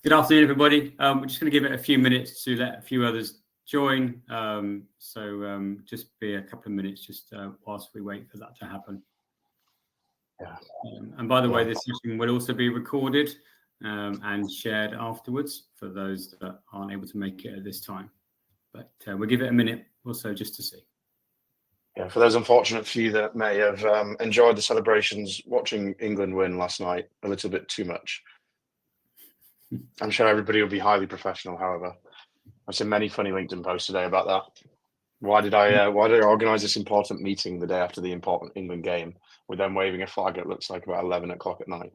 Good afternoon, everybody. We're just going to give it a few minutes to let a few others join. Just be a couple of minutes just whilst we wait for that to happen. Yeah. And by the way, this session will also be recorded and shared afterwards for those that aren't able to make it at this time. But we'll give it a minute or so just to see. Yeah, for those unfortunate few that may have enjoyed the celebrations, watching England win last night a little bit too much. I'm sure everybody will be highly professional. However, I've seen many funny LinkedIn posts today about that. Why did I organise this important meeting the day after the important England game with them waving a flag? It looks like about 11 o'clock at night.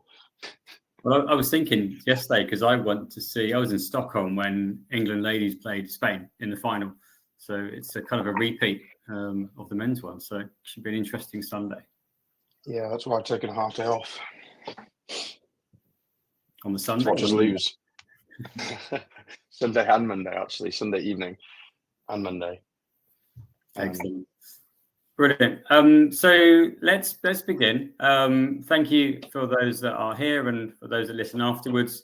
Well, I was thinking yesterday because I was in Stockholm when England ladies played Spain in the final, so it's a kind of a repeat of the men's one. So it should be an interesting Sunday. Yeah, that's why I've taken a half day off. On the Sunday? Watch us lose. Sunday and Monday, actually. Sunday evening and Monday. Excellent. Brilliant. So let's begin. Thank you for those that are here and for those that listen afterwards.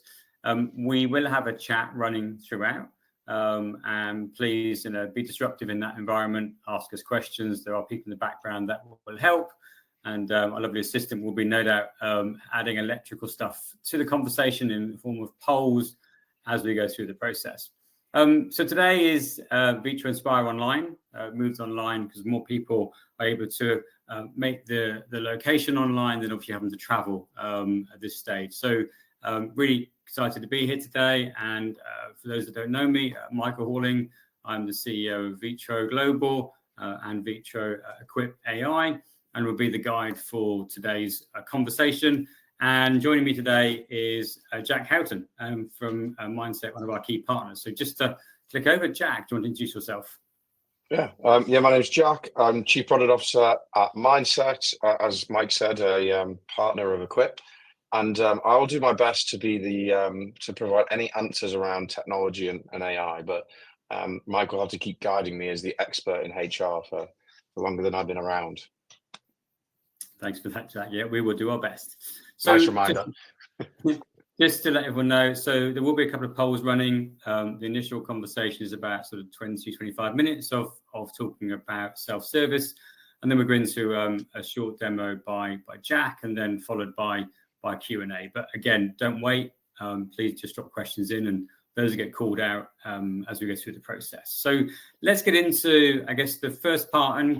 We will have a chat running throughout. And please, be disruptive in that environment. Ask us questions. There are people in the background that will help. And our lovely assistant will be no doubt adding electrical stuff to the conversation in the form of polls as we go through the process. So today is Vitro Inspire Online, moved online because more people are able to make the location online than obviously having to travel at this stage. So really excited to be here today. And for those that don't know me, Michael Houghton, I'm the CEO of Vitro Global and Vitro Equip AI. And will be the guide for today's conversation. And joining me today is Jack Houghton from Mindset, one of our key partners. So just to click over, Jack, do you want to introduce yourself? Yeah, my name's Jack. I'm Chief Product Officer at Mindset, as Mike said, a partner of Equip. And I will do my best to be to provide any answers around technology and AI. But Mike will have to keep guiding me as the expert in HR for longer than I've been around. Thanks for that, Jack. Yeah, we will do our best. So nice reminder. Just to let everyone know, so there will be a couple of polls running. The initial conversation is about sort of 20-25 minutes of talking about self-service. And then we're going to a short demo by Jack and then followed by Q&A. But again, don't wait. Please just drop questions in and those get called out as we go through the process. So let's get into, I guess, the first part. And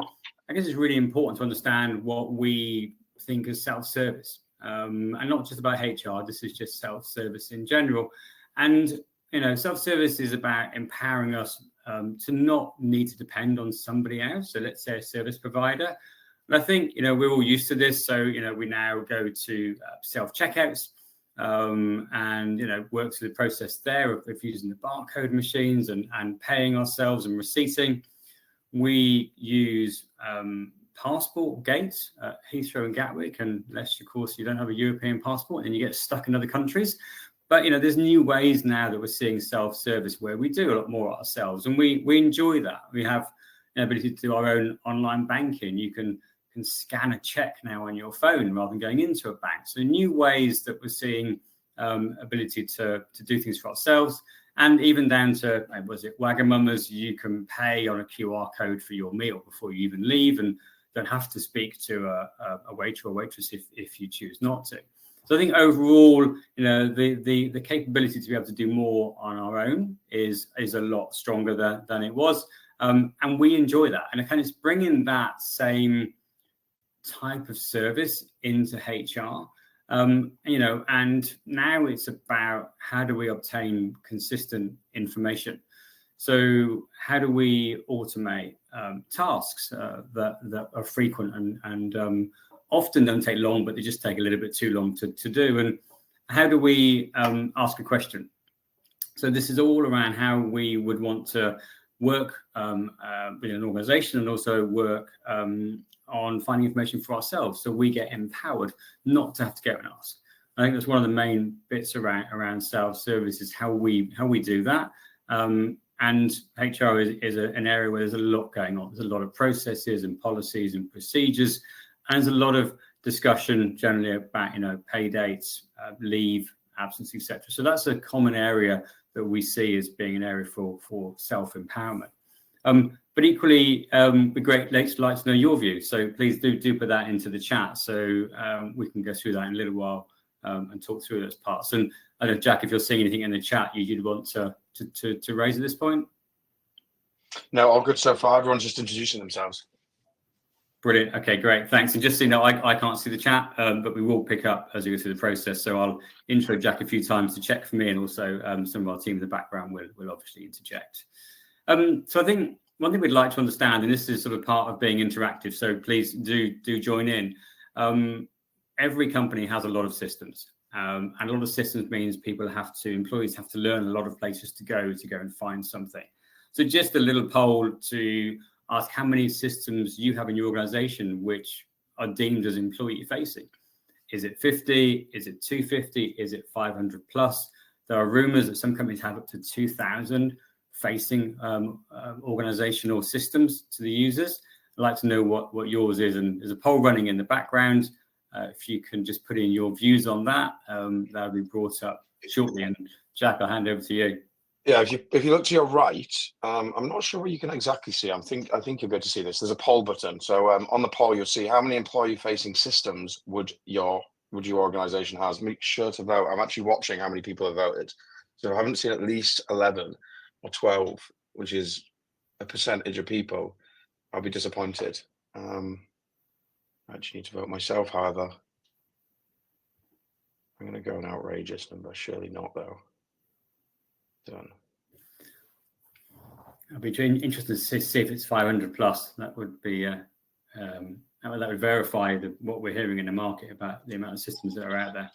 I guess it's really important to understand what we think of self-service, and not just about HR. This is just self-service in general. And, self-service is about empowering us to not need to depend on somebody else. So let's say a service provider. And I think, we're all used to this. So, we now go to self-checkouts and, work through the process there of using the barcode machines and paying ourselves and receipting. We use passport gates at Heathrow and Gatwick, unless, of course, you don't have a European passport and you get stuck in other countries. But, there's new ways now that we're seeing self-service where we do a lot more ourselves. And we enjoy that. We have the ability to do our own online banking. You can scan a check now on your phone rather than going into a bank. So new ways that we're seeing ability to do things for ourselves. And even down to, Wagamama's, you can pay on a QR code for your meal before you even leave and don't have to speak to a waiter or waitress if you choose not to. So I think overall, the capability to be able to do more on our own is a lot stronger than it was. And we enjoy that. And it's bringing that same type of service into HR. And now it's about how do we obtain consistent information? So how do we automate tasks that are frequent and often don't take long, but they just take a little bit too long to do? And how do we ask a question? So this is all around how we would want to work with an organization and also work on finding information for ourselves, so we get empowered not to have to go and ask. I think that's one of the main bits around self-service is how we do that. And HR is an area where there's a lot going on. There's a lot of processes and policies and procedures, and there's a lot of discussion generally about pay dates, leave, absence, etc. So that's a common area that we see as being an area for self-empowerment. But equally, it'd be great like to know your view. So please do put that into the chat, so we can go through that in a little while and talk through those parts. And I don't know, Jack, if you're seeing anything in the chat you'd want to raise at this point. No, all good so far. Everyone's just introducing themselves. Brilliant. Okay, great. Thanks. And just so you know, I can't see the chat, but we will pick up as we go through the process. So I'll intro Jack a few times to check for me, and also some of our team in the background will obviously interject. So I think one thing we'd like to understand, and this is sort of part of being interactive, so please do join in. Every company has a lot of systems, and a lot of systems means employees have to learn a lot of places to go and find something. So just a little poll to ask how many systems you have in your organization which are deemed as employee facing. Is it 50? Is it 250? Is it 500 plus? There are rumors that some companies have up to 2,000 facing organizational systems to the users. I'd like to know what yours is, and there's a poll running in the background. If you can just put in your views on that, that'll be brought up shortly. And Jack, I'll hand over to you. Yeah, if you look to your right, I'm not sure what you can exactly see. I think you'll be able to see this. There's a poll button. So on the poll, you'll see how many employee-facing systems would your organization has. Make sure to vote. I'm actually watching how many people have voted. So I haven't seen at least 11 or 12, which is a percentage of people. I'll be disappointed. I actually need to vote myself, however. I'm going to go an outrageous number. Surely not, though. Done. I'll be interested to see if it's 500 plus. That would be that would verify what we're hearing in the market about the amount of systems that are out there.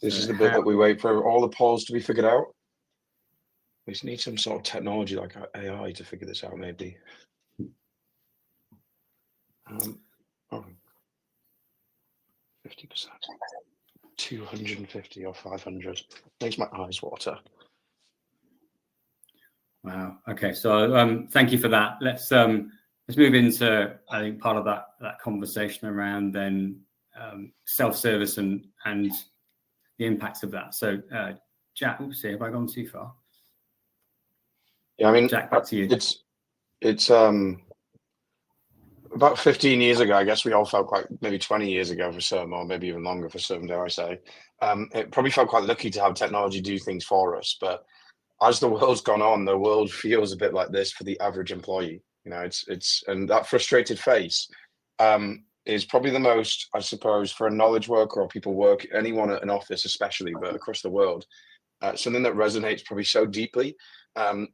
This is the bit that we wait for all the polls to be figured out. We just need some sort of technology like AI to figure this out, maybe. 50%. 250 or 500. Makes my eyes water. Wow. Okay. So thank you for that. Let's move into, I think, part of that conversation around then self-service and the impacts of that. So Jack, oopsie, have I gone too far? Yeah, I mean, Jack, back to you. It's about 15 years ago, I guess we all felt quite, maybe 20 years ago for some, or maybe even longer for some, dare I say. It probably felt quite lucky to have technology do things for us. But as the world's gone on, the world feels a bit like this for the average employee. You know, and that frustrated face is probably the most, I suppose, for a knowledge worker or people work, anyone at an office especially, but across the world, something that resonates probably so deeply,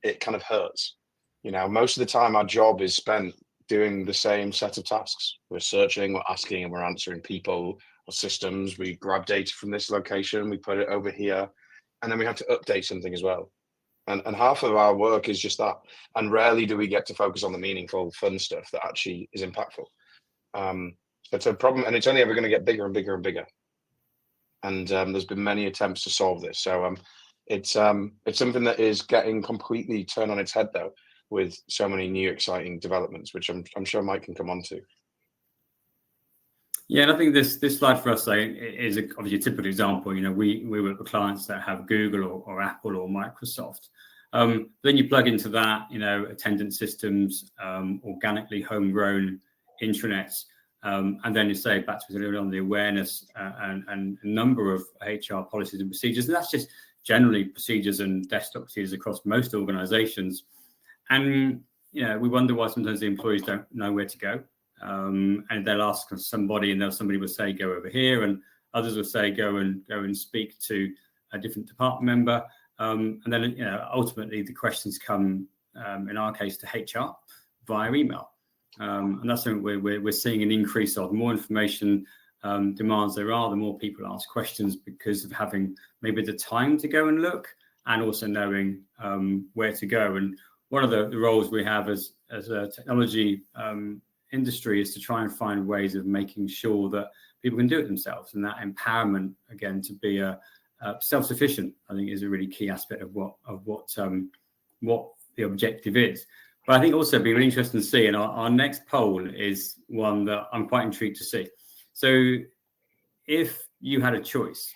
it kind of hurts. You know, most of the time our job is spent doing the same set of tasks. We're searching, we're asking, and we're answering people or systems. We grab data from this location, we put it over here, and then we have to update something as well. And half of our work is just that. And rarely do we get to focus on the meaningful, fun stuff that actually is impactful. It's a problem, and it's only ever going to get bigger and bigger and bigger. And there's been many attempts to solve this. So it's something that is getting completely turned on its head, though, with so many new exciting developments, which I'm sure Mike can come on to. Yeah, and I think this slide for us is obviously a typical example. You know, we work with clients that have Google or Apple or Microsoft. Then you plug into that, you know, attendance systems, organically homegrown intranets, and then you say back to earlier on the awareness and a number of HR policies and procedures. And that's just generally procedures and desktop procedures across most organizations. And, you know, we wonder why sometimes the employees don't know where to go. And they'll ask somebody, and somebody will say, go over here. And others will say, go and speak to a different department member. And then, you know, ultimately the questions come, in our case, to HR via email. And that's something we're seeing an increase of. The more information demands there are, the more people ask questions because of having maybe the time to go and look, and also knowing where to go. And one of the roles we have as a technology industry is to try and find ways of making sure that people can do it themselves. And that empowerment, again, to be self-sufficient, I think, is a really key aspect of what the objective is. But I think also it'd be really interesting to see, and our next poll is one that I'm quite intrigued to see. So if you had a choice,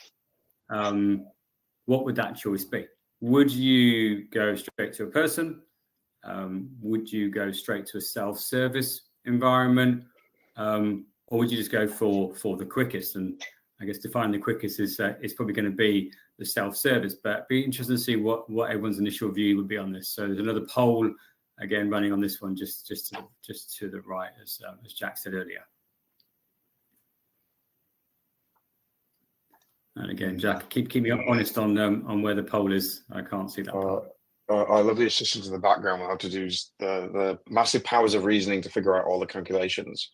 what would that choice be? Would you go straight to a person? Would you go straight to a self-service environment? Or would you just go for the quickest? And I guess to find the quickest is probably going to be the self-service, but it'd be interesting to see what everyone's initial view would be on this. So there's another poll again running on this one, just to the right, as Jack said earlier. And again, Jack, keep me honest on where the poll is. I can't see that poll. I love the assistance in the background. We'll have to do the massive powers of reasoning to figure out all the calculations.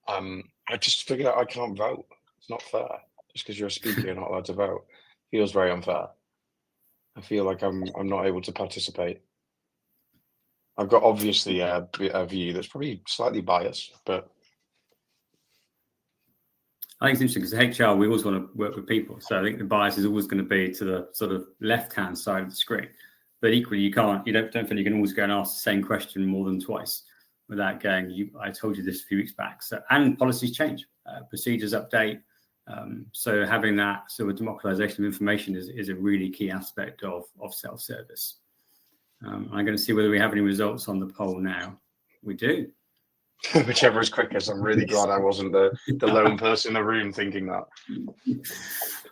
I just figured out I can't vote. It's not fair. Just because you're a speaker, you're not allowed to vote. Feels very unfair. I feel like I'm not able to participate. I've got obviously a view that's probably slightly biased, but I think it's interesting because HR, we always want to work with people. So I think the bias is always going to be to the sort of left-hand side of the screen. But equally, you don't feel you can always go and ask the same question more than twice without going, I told you this a few weeks back. So, and policies change, procedures update. So having that sort of democratization of information is a really key aspect of self-service. I'm going to see whether we have any results on the poll now. We do. Whichever is quickest. I'm really glad I wasn't the lone person in the room thinking that.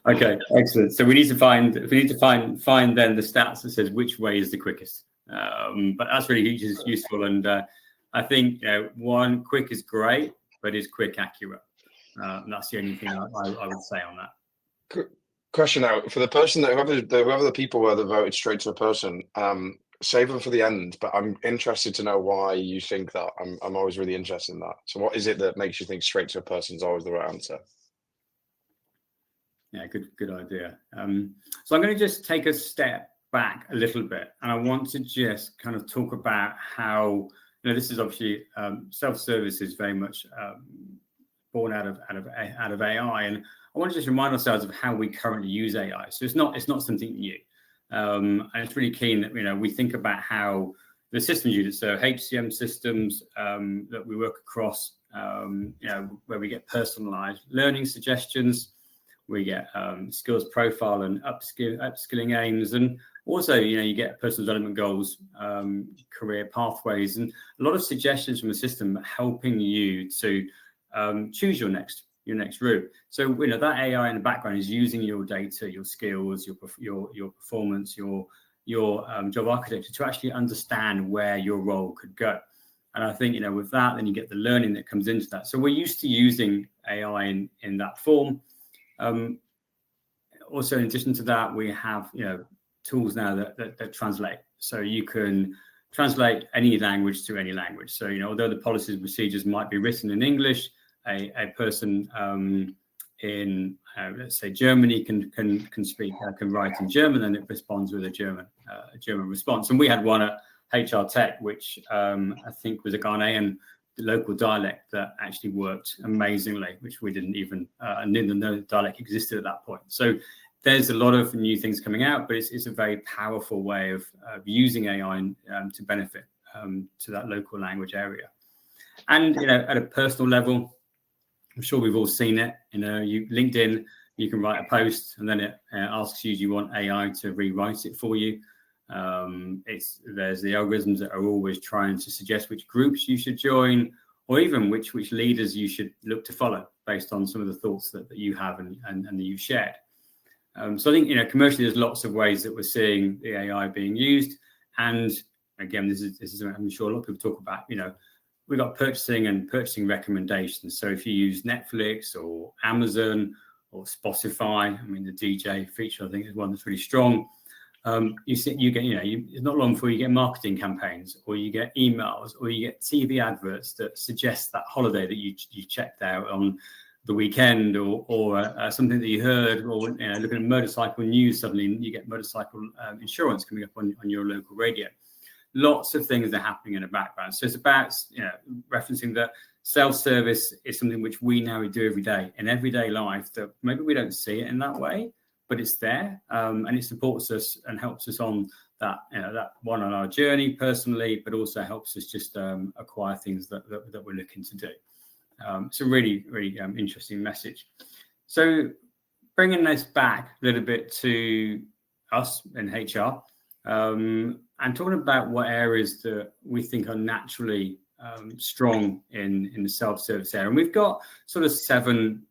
Okay, excellent. So we need to find then the stats that says which way is the quickest. But that's really useful. And I think one, quick is great, but is quick accurate? And that's the only thing I would say on that. Question now for the person that whoever the people were that voted straight to a person. Save them for the end, but I'm interested to know why you think that. I'm always really interested in that. So what is it that makes you think straight to a person is always the right answer? Yeah, good idea. So I'm going to just take a step back a little bit, and I want to just kind of talk about how this is obviously self-service is very much born out of AI, and I want to just remind ourselves of how we currently use AI. So it's not something new. And it's really keen that we think about how the systems use it. So HCM systems that we work across, where we get personalized learning suggestions, we get skills profile and upskilling aims, and also you get personal development goals, career pathways, and a lot of suggestions from the system helping you to choose your next route. So that AI in the background is using your data, your skills, your performance, your job architecture to actually understand where your role could go. And I think with that, then you get the learning that comes into that. So we're used to using AI in that form. Also, in addition to that, we have tools now that translate. So you can translate any language to any language. So although the policies and procedures might be written in English, a person in let's say Germany can write in German, and it responds with a German response. And we had one at HR Tech, which I think was a Ghanaian local dialect that actually worked amazingly, which we didn't even know the dialect existed at that point. So there's a lot of new things coming out, but it's a very powerful way of using AI to benefit to that local language area. And at a personal level, I'm sure we've all seen it. LinkedIn, you can write a post, and then it asks you, do you want AI to rewrite it for you? There's the algorithms that are always trying to suggest which groups you should join, or even which leaders you should look to follow based on some of the thoughts that you have and that you've shared. So I think commercially, there's lots of ways that we're seeing the AI being used. And again, this is I'm sure a lot of people talk about. We've got purchasing recommendations. So if you use Netflix or Amazon or Spotify, the DJ feature, I think, is one that's really strong. It's not long before you get marketing campaigns, or you get emails, or you get TV adverts that suggest that holiday that you checked out on the weekend, or something that you heard, or looking at motorcycle news, suddenly you get motorcycle insurance coming up on your local radio. Lots of things are happening in the background. So it's about referencing that self-service is something which we now do every day in everyday life, that maybe we don't see it in that way, but it's there, and it supports us and helps us on that on our journey personally, but also helps us just acquire things that we're looking to do. It's a really, really interesting message. So bringing this back a little bit to us in HR, and talking about what areas that we think are naturally strong in the self-service area. And we've got sort of 7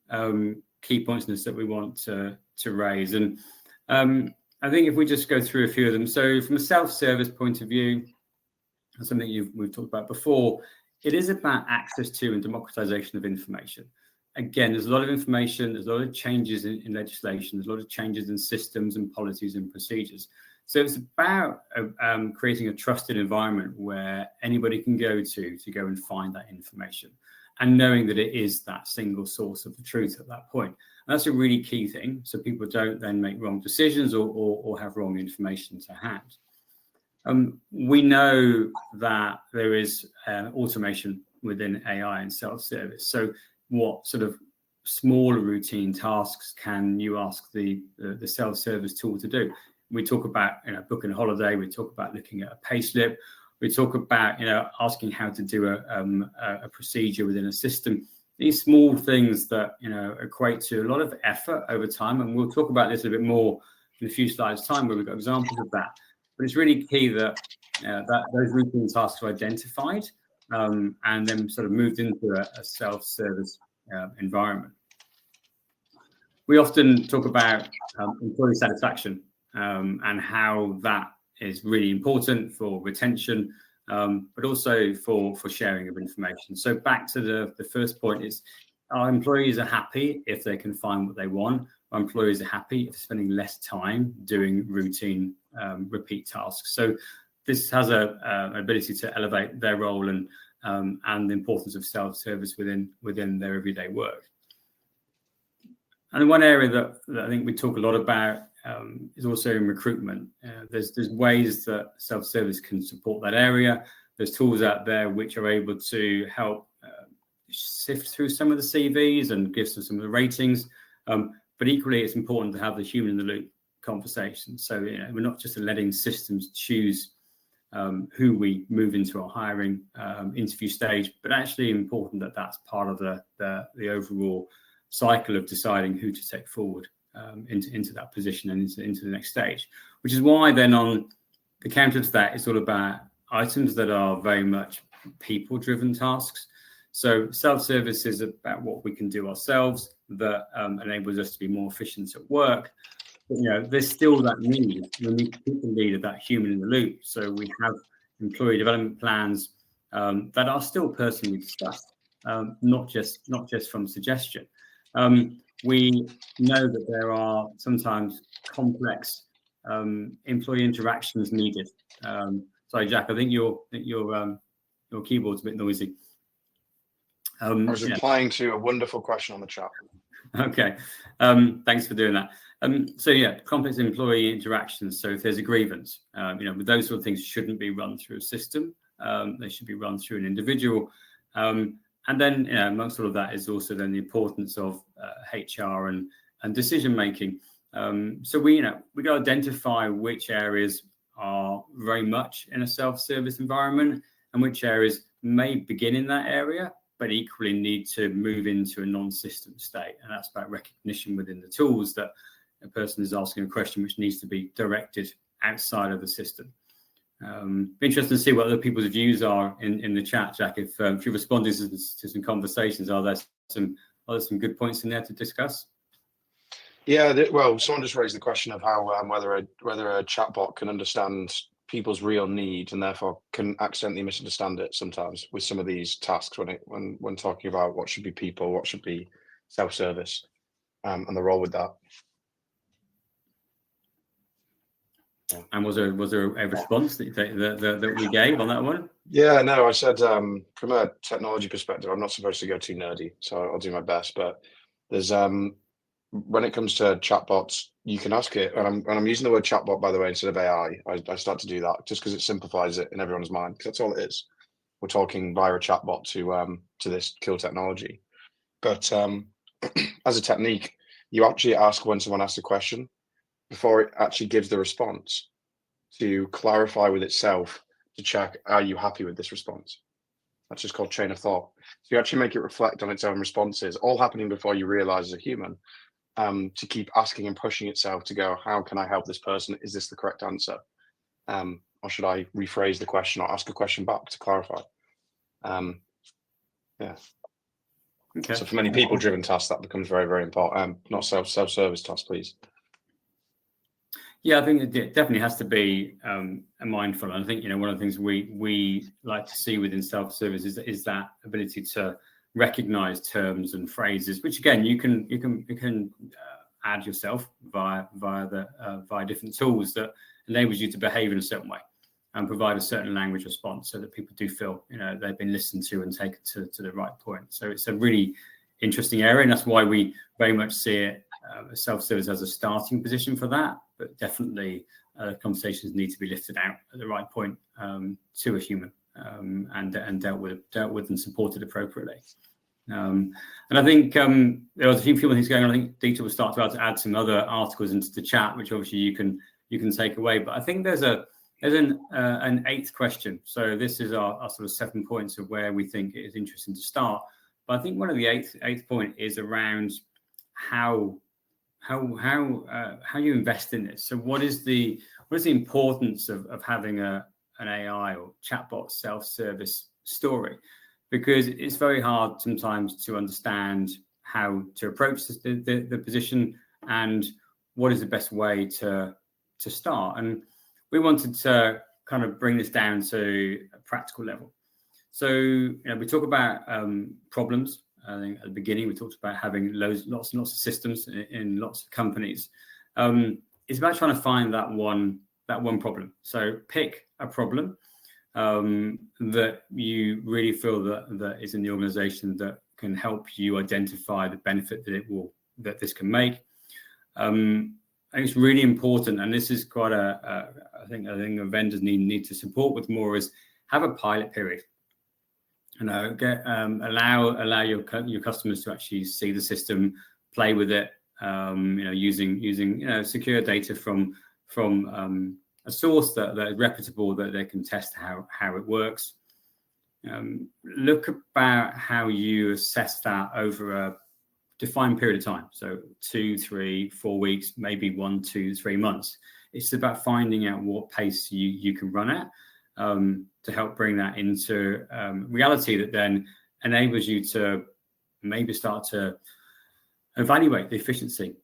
key points in this that we want to raise. And I think if we just go through a few of them. So from a self-service point of view, something we've talked about before, it is about access to and democratization of information. Again, there's a lot of information, there's a lot of changes in legislation, there's a lot of changes in systems and policies and procedures. So it's about creating a trusted environment where anybody can go and find that information, and knowing that it is that single source of the truth at that point. And that's a really key thing, so people don't then make wrong decisions or have wrong information to hand. We know that there is automation within AI and self-service. So what sort of smaller routine tasks can you ask the self-service tool to do? We talk about booking a holiday. We talk about looking at a payslip. We talk about asking how to do a procedure within a system. These small things that equate to a lot of effort over time, and we'll talk about this a bit more in a few slides' time, where we've got examples of that. But it's really key that that those routine tasks are identified and then sort of moved into a self-service environment. We often talk about employee satisfaction and how that is really important for retention, but also for sharing of information. So back to the first point is our employees are happy if they can find what they want. Our employees are happy if they're spending less time doing routine repeat tasks. So this has an ability to elevate their role and the importance of self-service within their everyday work. And one area that I think we talk a lot about is also in recruitment. There's ways that self-service can support that area. There's tools out there which are able to help sift through some of the CVs and give some of the ratings. But equally, it's important to have the human in the loop conversation. So we're not just letting systems choose who we move into our hiring interview stage, but actually important that that's part of the overall cycle of deciding who to take forward into that position and into the next stage. Which is why then on the counter to that, it's all about items that are very much people-driven tasks. So self-service is about what we can do ourselves that enables us to be more efficient at work. But, there's still that need. We need to keep the lead of that human in the loop. So we have employee development plans that are still personally discussed, not just from suggestion. We know that there are sometimes complex employee interactions needed. Sorry, Jack, I think your keyboard's a bit noisy. I was replying to a wonderful question on the chat. Okay, thanks for doing that. So yeah, complex employee interactions. So if there's a grievance, those sort of things shouldn't be run through a system. They should be run through an individual. And then amongst all of that is also then the importance of HR and decision making. So we got to identify which areas are very much in a self-service environment and which areas may begin in that area, but equally need to move into a non-system state. And that's about recognition within the tools that a person is asking a question which needs to be directed outside of the system. Be interested to see what other people's views are in the chat, Jack. If you're responding to some conversations, are there some good points in there to discuss? Yeah, well, someone just raised the question of how whether a chatbot can understand people's real needs and therefore can accidentally misunderstand it sometimes with some of these tasks when talking about what should be people, what should be self-service, and the role with that. And was there a response that we gave on that one? Yeah, no, I said from a technology perspective, I'm not supposed to go too nerdy, so I'll do my best. But there's when it comes to chatbots, you can ask it, and I'm using the word chatbot, by the way, instead of AI. I start to do that just because it simplifies it in everyone's mind, because that's all it is. We're talking via a chatbot to this kill technology. But as a technique, you actually ask when someone asks a question before it actually gives the response to clarify with itself to check, are you happy with this response? That's just called chain of thought. So you actually make it reflect on its own responses, all happening before you realize as a human, to keep asking and pushing itself to go, how can I help this person? Is this the correct answer? Or should I rephrase the question or ask a question back to clarify? Yeah. Okay. So for many people-driven tasks, that becomes very, very important. Not self-service tasks, please. Yeah, I think it definitely has to be mindful. And I think, one of the things we like to see within self-service is that ability to recognize terms and phrases, which again you can add yourself via different tools that enables you to behave in a certain way and provide a certain language response, so that people do feel they've been listened to and taken to the right point. So it's a really interesting area, and that's why we very much see it self-service as a starting position for that. But definitely conversations need to be lifted out at the right point to a human and dealt with and supported appropriately. And I think there was a few things going on. I think Dieter will start to add some other articles into the chat, which obviously you can take away. But I think there's an eighth question. So this is our sort of 7 points of where we think it is interesting to start. But I think one of the eighth point is around how you invest in this. So what is the importance of having an AI or chatbot self-service story? Because it's very hard sometimes to understand how to approach the position and what is the best way to start. And we wanted to kind of bring this down to a practical level. So we talk about problems. I think at the beginning we talked about having lots and lots of systems in lots of companies. It's about trying to find that one problem. So pick a problem that you really feel that is in the organization that can help you identify the benefit that this can make. I think it's really important, and this is quite I think the vendors need to support with more, is have a pilot period. Allow your customers to actually see the system, play with it, using secure data from a source that is reputable, that they can test how it works. Look about how you assess that over a defined period of time. So 2, 3, 4 weeks, maybe 1, 2, 3 months. It's about finding out what pace you can run at to help bring that into reality, that then enables you to maybe start to evaluate the efficiency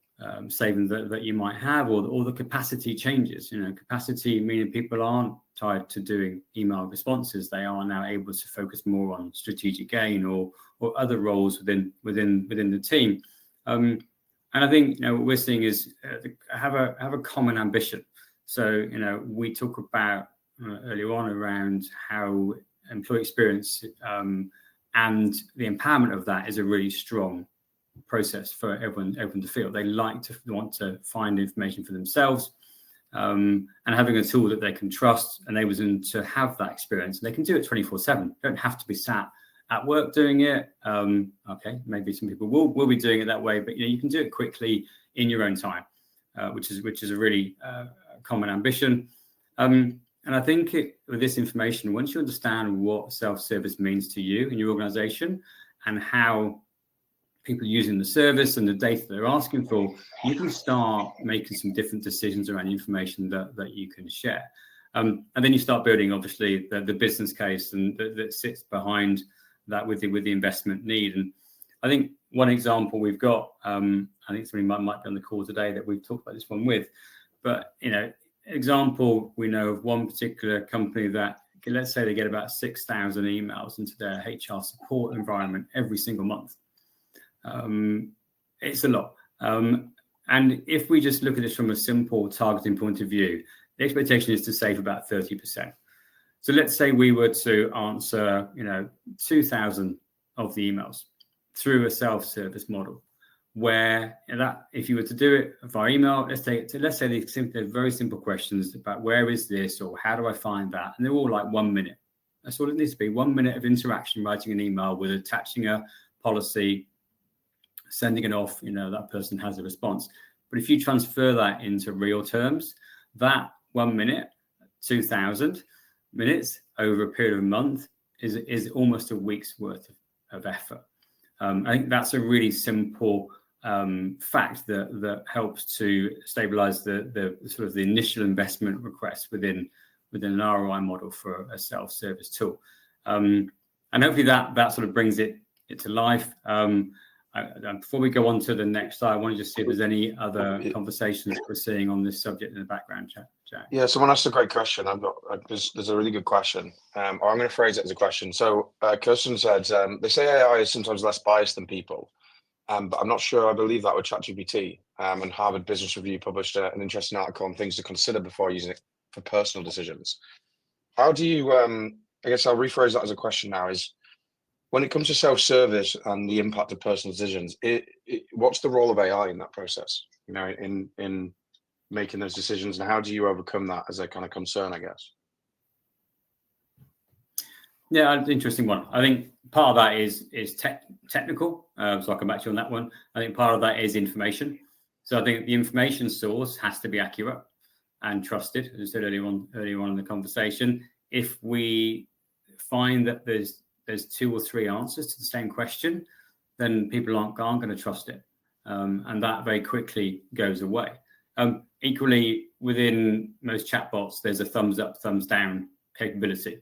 saving that you might have, or the capacity changes. Capacity meaning people aren't tied to doing email responses. They are now able to focus more on strategic gain or other roles within the team. And I think what we're seeing is have a common ambition. So we talk about earlier on around how employee experience and the empowerment of that is a really strong process for everyone to feel. They want to find information for themselves, and having a tool that they can trust enables them to have that experience. And they can do it 24/7. Don't have to be sat at work doing it. Okay, maybe some people will be doing it that way, but you can do it quickly in your own time, which is a really common ambition. And I think with this information, once you understand what self-service means to you and your organization, and how people using the service and the data they're asking for, you can start making some different decisions around information that you can share. And then you start building, obviously, the business case and that sits behind that with the investment need. And I think one example we've got, I think somebody might be on the call today that we've talked about this one with, but example, we know of one particular company that, let's say they get about 6,000 emails into their HR support environment every single month. It's a lot. And if we just look at this from a simple targeting point of view, the expectation is to save about 30%. So let's say we were to answer, 2,000 of the emails through a self-service model, where if you were to do it via email, let's say they're very simple questions about where is this, or how do I find that? And they're all like 1 minute. That's all it needs to be, 1 minute of interaction, writing an email with attaching a policy, sending it off, that person has a response. But if you transfer that into real terms, that 1 minute, 2,000 minutes over a period of a month is almost a week's worth of effort. I think that's a really simple fact that helps to stabilize the sort of the initial investment request within an ROI model for a self-service tool. And hopefully that sort of brings it to life. Before we go on to the next slide, I want to just see if there's any other conversations we're seeing on this subject in the background, Jack. Yeah, someone asked a great question. There's a really good question, or I'm going to phrase it as a question. So Kirsten said, they say AI is sometimes less biased than people, but I'm not sure I believe that with ChatGPT. And Harvard Business Review published an interesting article on things to consider before using it for personal decisions. How do you, I guess I'll rephrase that as a question now, is when it comes to self-service and the impact of personal decisions, what's the role of AI in that process, in making those decisions, and how do you overcome that as a kind of concern, I guess? Yeah, interesting one. I think part of that is technical, so I'll come back to you on that one. I think part of that is information. So I think the information source has to be accurate and trusted, as I said earlier on in the conversation. If we find that there's 2 or 3 answers to the same question, then people aren't going to trust it, and that very quickly goes away. Equally, within most chatbots, there's a thumbs up, thumbs down capability.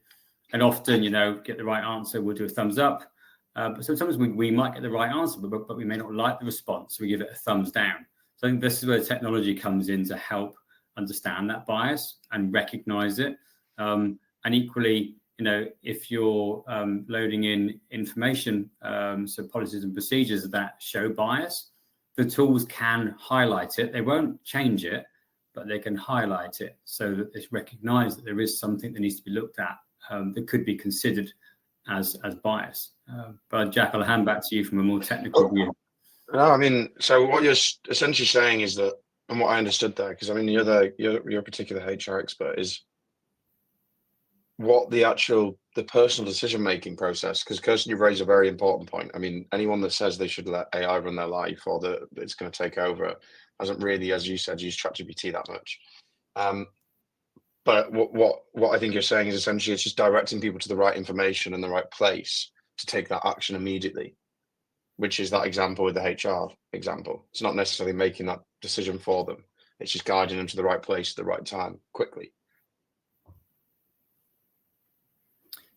And often, get the right answer, we'll do a thumbs up. But sometimes we might get the right answer, but we may not like the response, so we give it a thumbs down. So I think this is where technology comes in to help understand that bias and recognize it. And equally, if you're loading in information, so policies and procedures that show bias, the tools can highlight it. They won't change it, but they can highlight it so that it's recognized that there is something that needs to be looked at that could be considered as bias. But Jack, I'll hand back to you from a more technical view. No, I mean, so what you're essentially saying is that, and what I understood there, because I mean, you're a particular HR expert, is what the personal decision-making process, because Kirsten, you've raised a very important point. I mean, anyone that says they should let AI run their life or that it's going to take over hasn't really, as you said, used ChatGPT that much. But what I think you're saying is essentially it's just directing people to the right information in the right place to take that action immediately, which is that example with the HR example. It's not necessarily making that decision for them. It's just guiding them to the right place at the right time quickly.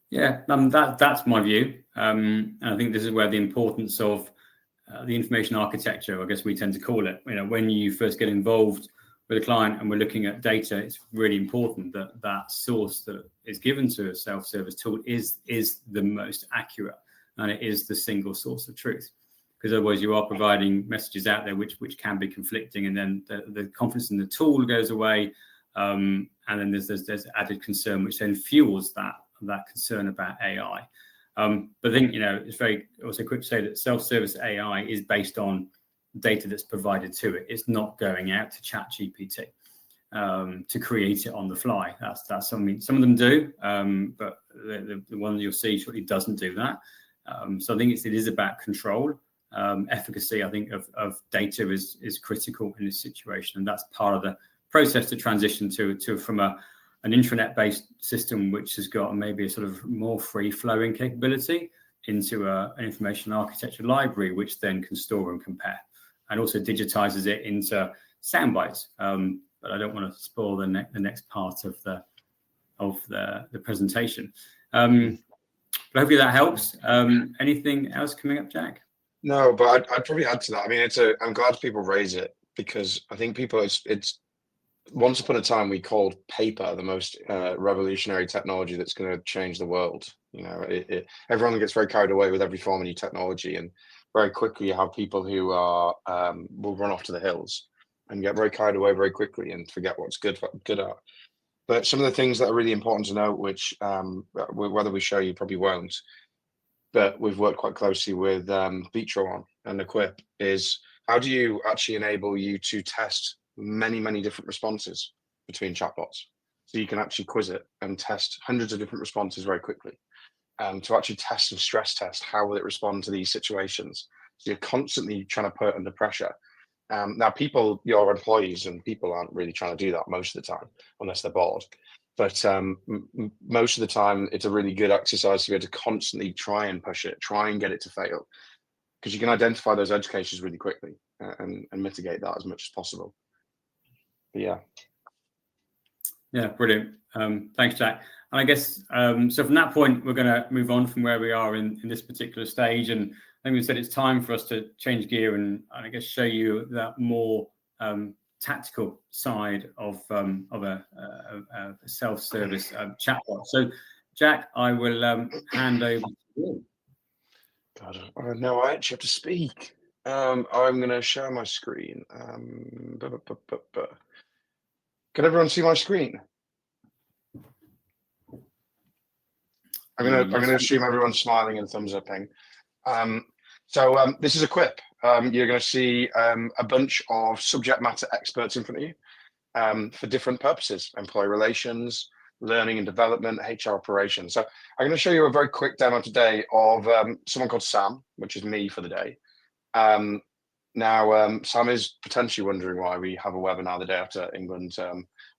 Yeah, that's my view. And I think this is where the importance of the information architecture, I guess we tend to call it, when you first get involved with a client and we're looking at data, it's really important that that source that is given to a self-service tool is the most accurate, and it is the single source of truth. Because otherwise you are providing messages out there which can be conflicting, and then the confidence in the tool goes away, and then there's added concern which then fuels that concern about AI. But I think it's very also quick to say that self-service AI is based on data that's provided to it. It's not going out to ChatGPT to create it on the fly. That's something some of them do, but the one you'll see shortly doesn't do that. So I think it is about control. Efficacy, I think, of data is critical in this situation, and that's part of the process to transition to from an intranet-based system which has got maybe a sort of more free-flowing capability into an information architecture library, which then can store and compare, and also digitizes it into sound bites. But I don't want to spoil the next part of the presentation. But hopefully that helps. Anything else coming up, Jack? No, but I'd probably add to that. I mean, I'm glad people raise it, because I think people, it's once upon a time we called paper the most revolutionary technology that's going to change the world. Everyone gets very carried away with every form of new technology, and very quickly you have people who are will run off to the hills and get very carried away very quickly and forget what's good at. But some of the things that are really important to note, which whether we show you probably won't, but we've worked quite closely with Vitro on and Equip, is how do you actually enable you to test many different responses between chatbots, so you can actually quiz it and test hundreds of different responses very quickly, to actually test and stress test how will it respond to these situations. So you're constantly trying to put it under pressure. Now, people, your employees and people aren't really trying to do that most of the time unless they're bored. But most of the time, it's a really good exercise to be able to constantly try and push it, try and get it to fail, because you can identify those edge cases really quickly and mitigate that as much as possible. But yeah, brilliant. Thanks, Jack. And I guess so. From that point, we're going to move on from where we are in this particular stage, and I think we said it's time for us to change gear and I guess show you that more tactical side of a self-service chatbot. So, Jack, I will hand over to you. God, no, I actually have to speak. I'm going to share my screen. Can everyone see my screen? I'm going to assume everyone's smiling and thumbs upping. So this is a quip. You're going to see a bunch of subject matter experts in front of you for different purposes: employee relations, learning and development, HR operations. So I'm going to show you a very quick demo today of someone called Sam, which is me for the day. Now, Sam is potentially wondering why we have a webinar the day after England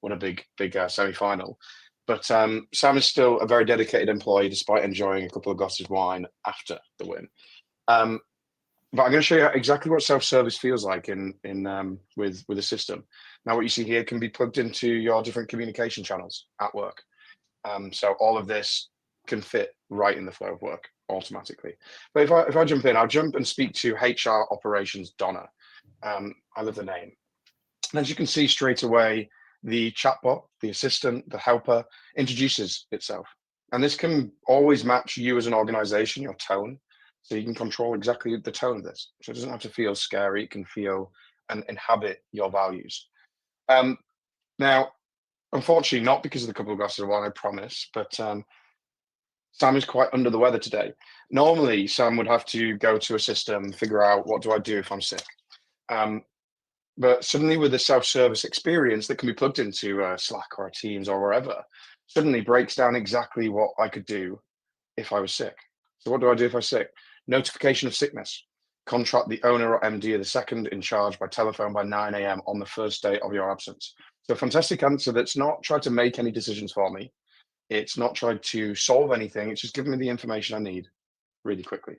won a big semi-final. But Sam is still a very dedicated employee, despite enjoying a couple of glasses of wine after the win. But I'm going to show you exactly what self-service feels like with a system. Now, what you see here can be plugged into your different communication channels at work. So all of this can fit right in the flow of work automatically. But if I jump in, I'll jump and speak to HR operations Donna. I love the name. And as you can see straight away, the chatbot, the assistant, the helper introduces itself. And this can always match you as an organization, your tone. So you can control exactly the tone of this. So it doesn't have to feel scary. It can feel and inhabit your values. Now, unfortunately, not because of the couple of glasses of wine, I promise, but Sam is quite under the weather today. Normally, Sam would have to go to a system, figure out what do I do if I'm sick. But suddenly with the self-service experience that can be plugged into Slack or Teams or wherever, suddenly breaks down exactly what I could do if I was sick. So what do I do if I'm sick? Notification of sickness. Contact the owner or MD of the second in charge by telephone by 9 a.m. on the first day of your absence. So a fantastic answer that's not tried to make any decisions for me. It's not tried to solve anything. It's just giving me the information I need really quickly.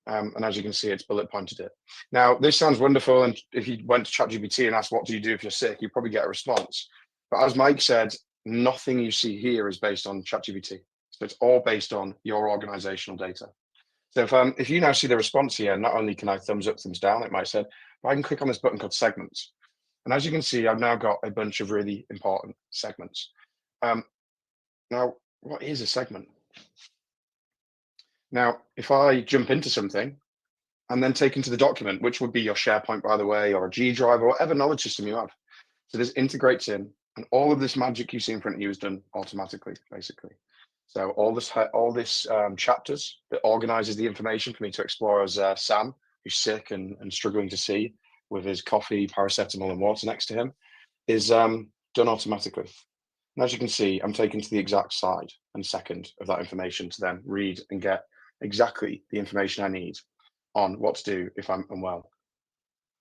And as you can see, it's bullet pointed it. Now, this sounds wonderful. And if you went to ChatGPT and asked, what do you do if you're sick? You probably get a response. But as Mike said, nothing you see here is based on ChatGPT. So it's all based on your organizational data. So if you now see the response here, not only can I thumbs up, thumbs down, like Mike said, but I can click on this button called segments. And as you can see, I've now got a bunch of really important segments. Now, what is a segment? Now, if I jump into something and then take into the document, which would be your SharePoint, by the way, or a G Drive, or whatever knowledge system you have. So this integrates in, and all of this magic you see in front of you is done automatically, basically. So all this chapters that organizes the information for me to explore as Sam, who's sick and struggling to see with his coffee, paracetamol, and water next to him, is done automatically. And as you can see, I'm taken to the exact side and second of that information to then read and get exactly the information I need on what to do if I'm unwell.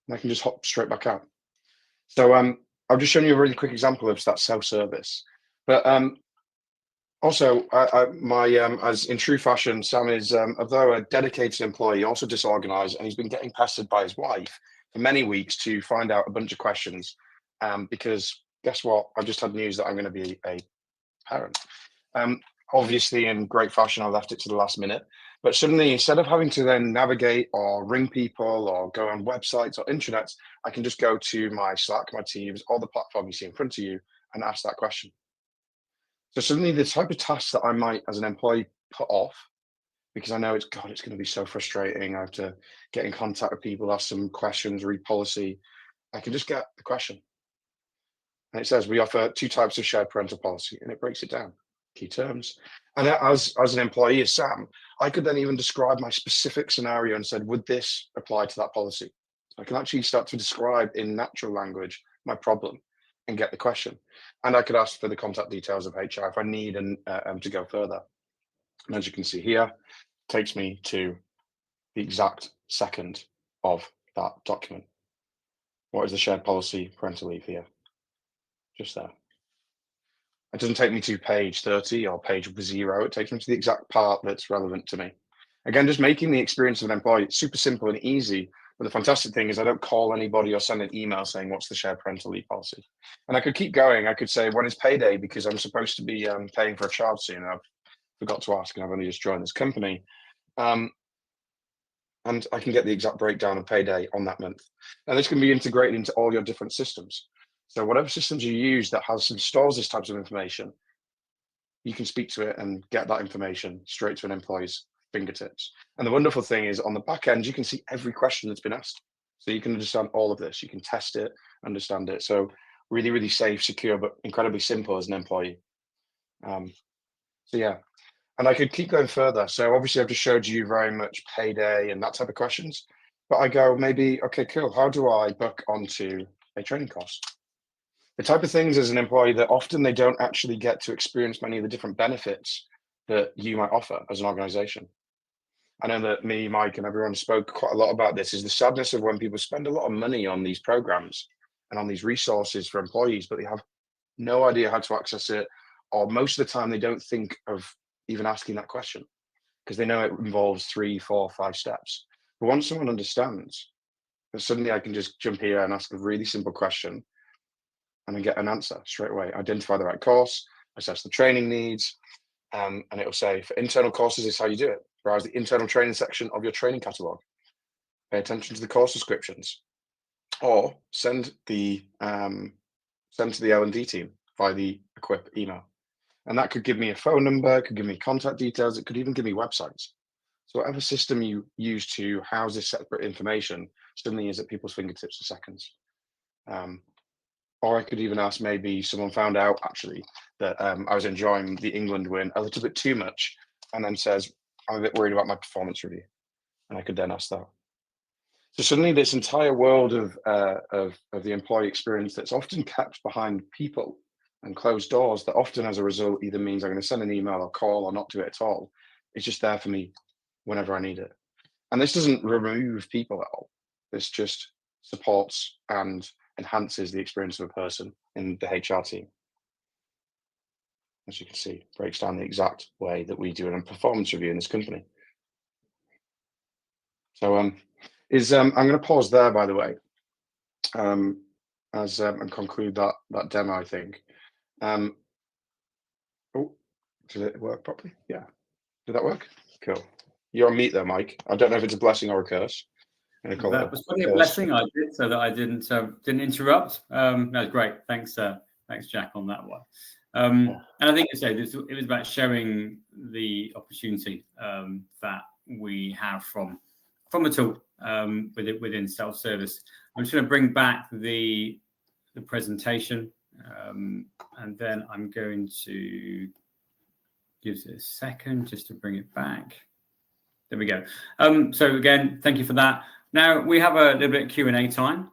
And I can just hop straight back out. So I've just shown you a really quick example of that self-service. But also, as in true fashion, Sam is, although a dedicated employee, also disorganized, and he's been getting pestered by his wife for many weeks to find out a bunch of questions. Because guess what? I've just had news that I'm going to be a parent. Obviously, in great fashion, I left it to the last minute. But suddenly, instead of having to then navigate or ring people or go on websites or intranets, I can just go to my Slack, my Teams, or the platform you see in front of you and ask that question. So suddenly the type of tasks that I might, as an employee, put off, because I know it's going to be so frustrating. I have to get in contact with people, ask some questions, read policy. I can just get the question. And it says, we offer 2 types of shared parental policy, and it breaks it down, key terms. And as an employee, as Sam, I could then even describe my specific scenario and said, would this apply to that policy? So I can actually start to describe in natural language my problem and get the question. And I could ask for the contact details of HR if I need to go further. And as you can see here, it takes me to the exact second of that document. What is the shared policy parental leave here? Just there. It doesn't take me to page 30 or page 0. It takes me to the exact part that's relevant to me. Again, just making the experience of an employee super simple and easy. But the fantastic thing is I don't call anybody or send an email saying, what's the shared parental leave policy? And I could keep going. I could say, when is payday? Because I'm supposed to be paying for a child soon. I've forgot to ask, and I've only just joined this company. And I can get the exact breakdown of payday on that month. And this can be integrated into all your different systems. So whatever systems you use that has some stores this types of information, you can speak to it and get that information straight to an employee's fingertips. And the wonderful thing is on the back end, you can see every question that's been asked. So you can understand all of this. You can test it, understand it. So really, really safe, secure, but incredibly simple as an employee. So yeah, and I could keep going further. So obviously I've just showed you very much payday and that type of questions, but I go maybe, okay, cool. How do I book onto a training course? The type of things as an employee that often they don't actually get to experience many of the different benefits that you might offer as an organization. I know that me, Mike, and everyone spoke quite a lot about this, is the sadness of when people spend a lot of money on these programs and on these resources for employees, but they have no idea how to access it, or most of the time they don't think of even asking that question because they know it involves 3, 4, 5 steps. But once someone understands, then suddenly I can just jump here and ask a really simple question and then get an answer straight away. Identify the right course, assess the training needs, and it'll say for internal courses, this is how you do it. Browse the internal training section of your training catalog. Pay attention to the course descriptions, or send to the L&D team via the Equip email. And that could give me a phone number, it could give me contact details, it could even give me websites. So whatever system you use to house this separate information suddenly is at people's fingertips in seconds. Or I could even ask, maybe someone found out actually that I was enjoying the England win a little bit too much, and then says, I'm a bit worried about my performance review. And I could then ask that. So suddenly this entire world of the employee experience that's often kept behind people and closed doors, that often as a result either means I'm going to send an email or call or not do it at all, it's just there for me whenever I need it. And this doesn't remove people at all. This just supports and enhances the experience of a person in the HR team. As you can see, breaks down the exact way that we do a performance review in this company. So I'm going to pause there, by the way, as and conclude that demo, I think. Oh, did it work properly? Yeah. Did that work? Cool. You're on mute there, Mike. I don't know if it's a blessing or a curse. That was probably a blessing I did, so that I didn't interrupt. No, great. Thanks, Jack, on that one. And I think it was about showing the opportunity that we have from a tool within self-service. I'm just going to bring back the presentation, and then I'm going to give it a second just to bring it back. There we go. So again, thank you for that. Now we have a little bit of Q&A time.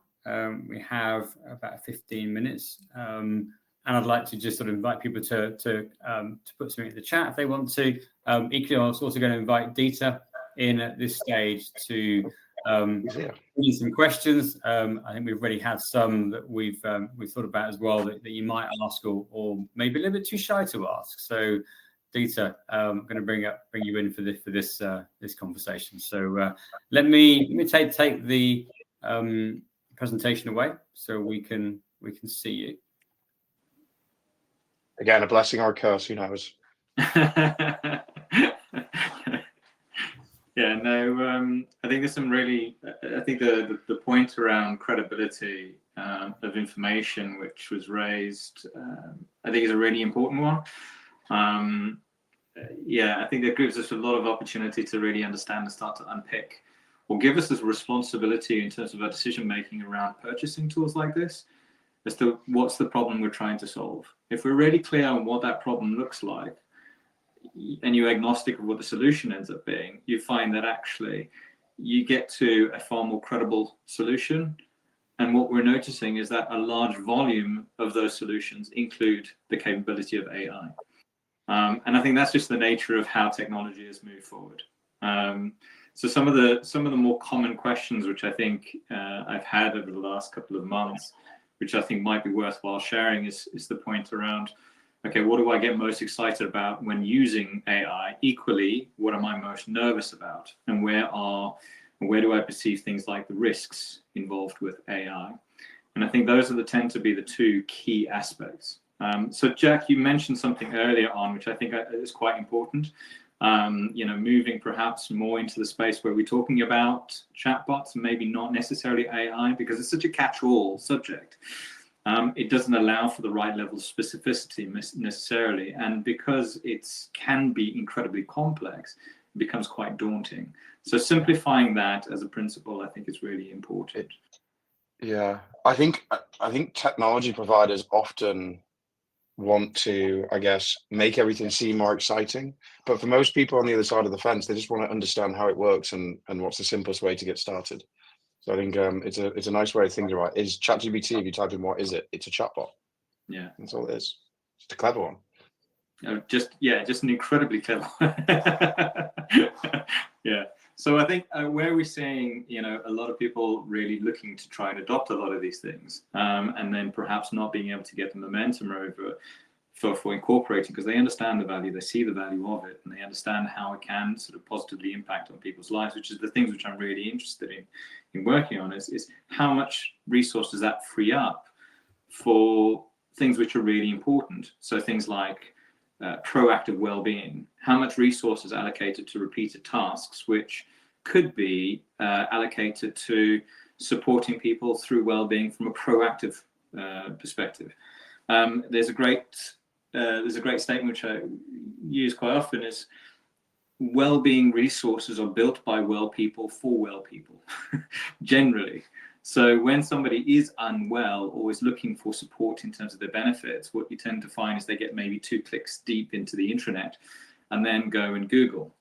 We have about 15 minutes, and I'd like to just sort of invite people to put something in the chat if they want to. Equally, I was also going to invite Dieter in at this stage to give some questions. I think we've already had some that we've thought about as well that you might ask, or maybe a little bit too shy to ask. So Dieter, I'm going to bring you in for this conversation. So let me take the presentation away so we can see you. Again, a blessing or a curse, who knows? Yeah, no, I think there's some really, I think the point around credibility of information which was raised, I think is a really important one. Yeah, I think that gives us a lot of opportunity to really understand and start to unpick, or give us this responsibility in terms of our decision making around purchasing tools like this, as to what's the problem we're trying to solve. If we're really clear on what that problem looks like, and you're agnostic of what the solution ends up being, you find that actually you get to a far more credible solution. And what we're noticing is that a large volume of those solutions include the capability of AI. And I think that's just the nature of how technology has moved forward. So some of the more common questions, which I think I've had over the last couple of months, which I think might be worthwhile sharing, is the point around okay, what do I get most excited about when using AI? Equally, what am I most nervous about? And where do I perceive things like the risks involved with AI? And I think those tend to be the two key aspects. So Jack, you mentioned something earlier on, which I think is quite important. Moving perhaps more into the space where we're talking about chatbots, maybe not necessarily AI, because it's such a catch-all subject. It doesn't allow for the right level of specificity necessarily, and because it can be incredibly complex, it becomes quite daunting. So simplifying that as a principle, I think, is really important. Yeah, I think technology providers often want to, I guess, make everything seem more exciting. But for most people on the other side of the fence, they just want to understand how it works and what's the simplest way to get started. So I think it's a nice way of thinking about it. Is ChatGPT, if you type in what is it, it's a chatbot. Yeah, that's all it is. It's a clever one. Just an incredibly clever yeah. So I think where we're seeing, a lot of people really looking to try and adopt a lot of these things, and then perhaps not being able to get the momentum over for incorporating, because they understand the value, they see the value of it, and they understand how it can sort of positively impact on people's lives, which is the things which I'm really interested in working on, is how much resource does that free up for things which are really important. So things like proactive well-being, how much resources are allocated to repeated tasks, which could be allocated to supporting people through well-being from a proactive perspective. There's a great statement which I use quite often, is well-being resources are built by well people for well people, generally. So when somebody is unwell or is looking for support in terms of their benefits, what you tend to find is they get maybe 2 clicks deep into the intranet and then go and Google,